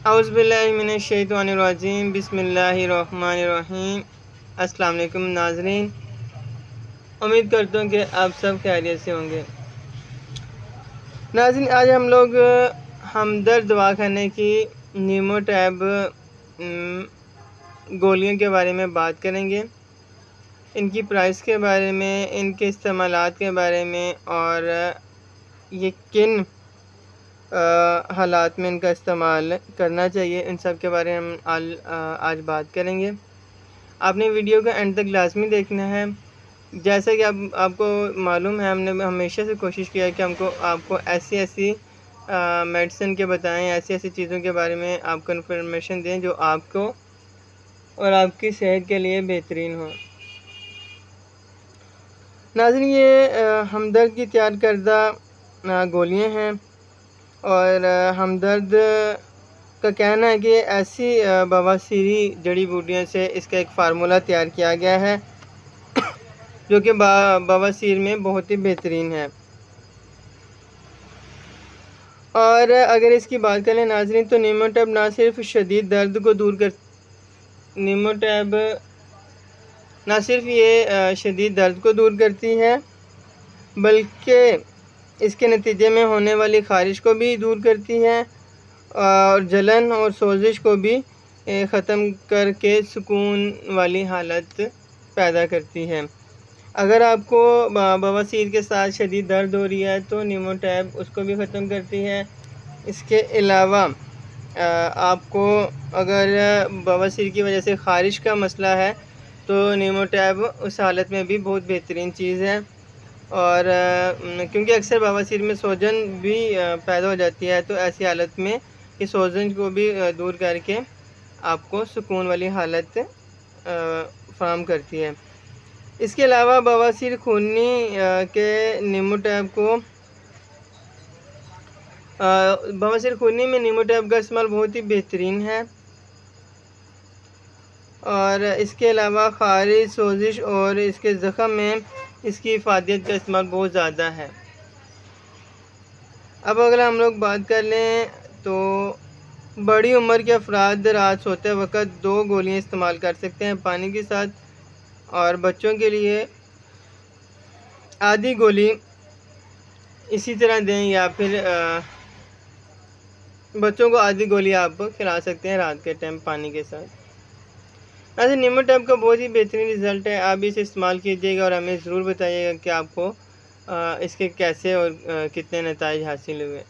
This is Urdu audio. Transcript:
اعوذ باللہ من الشیطان الرجیم، بسم اللہ الرحمن الرحیم۔ السلام علیکم ناظرین، امید کرتا ہوں کہ آپ سب خیریت سے ہوں گے۔ ناظرین، آج ہم لوگ ہمدرد دواخانے کی نیموٹیب گولیوں کے بارے میں بات کریں گے، ان کی پرائس کے بارے میں، ان کے استعمالات کے بارے میں، اور یہ کن حالات میں ان کا استعمال کرنا چاہیے، ان سب کے بارے میں ہم آج بات کریں گے۔ آپ نے ویڈیو کا اینڈ تک لازمی دیکھنا ہے۔ جیسا کہ آپ کو معلوم ہے، ہم نے ہمیشہ سے کوشش کیا ہے کہ آپ کو ایسی میڈیسن کے بتائیں، ایسی چیزوں کے بارے میں آپ کو انفارمیشن دیں جو آپ کو اور آپ کی صحت کے لیے بہترین ہو۔ ناظرین، یہ ہمدرد کی تیار کردہ گولیاں ہیں، اور ہمدرد کا کہنا ہے کہ ایسی بواسیری جڑی بوٹیوں سے اس کا ایک فارمولہ تیار کیا گیا ہے جو کہ بواسیر میں بہت ہی بہترین ہے۔ اور اگر اس کی بات کریں ناظرین، تو نیموٹیب نہ صرف شدید درد کو دور شدید درد کو دور کرتی ہے، بلکہ اس کے نتیجے میں ہونے والی خارش کو بھی دور کرتی ہے، اور جلن اور سوزش کو بھی ختم کر کے سکون والی حالت پیدا کرتی ہے۔ اگر آپ کو بواسیر کے ساتھ شدید درد ہو رہی ہے تو نیموٹیب اس کو بھی ختم کرتی ہے۔ اس کے علاوہ آپ کو اگر بواسیر کی وجہ سے خارش کا مسئلہ ہے تو نیموٹیب اس حالت میں بھی بہت بہترین چیز ہے، اور کیونکہ اکثر بواسیر میں سوجن بھی پیدا ہو جاتی ہے، تو ایسی حالت میں یہ سوجن کو بھی دور کر کے آپ کو سکون والی حالت فراہم کرتی ہے۔ اس کے علاوہ بواسیر خونی کے میں نیموٹیب کا استعمال بہت ہی بہترین ہے، اور اس کے علاوہ خارش، سوزش اور اس کے زخم میں اس کی افادیت کا استعمال بہت زیادہ ہے۔ اب اگر ہم لوگ بات کر لیں تو بڑی عمر کے افراد رات سوتے وقت 2 گولیاں استعمال کر سکتے ہیں پانی کے ساتھ، اور بچوں کے لیے آدھی گولی اسی طرح دیں، یا پھر بچوں کو آدھی گولی آپ کھلا سکتے ہیں رات کے ٹائم پانی کے ساتھ۔ ایسے نیموٹیب کا بہت ہی بہترین رزلٹ ہے، آپ اسے استعمال کیجیے گا اور ہمیں ضرور بتائیے گا کہ آپ کو اس کے کیسے اور کتنے نتائج حاصل ہوئے۔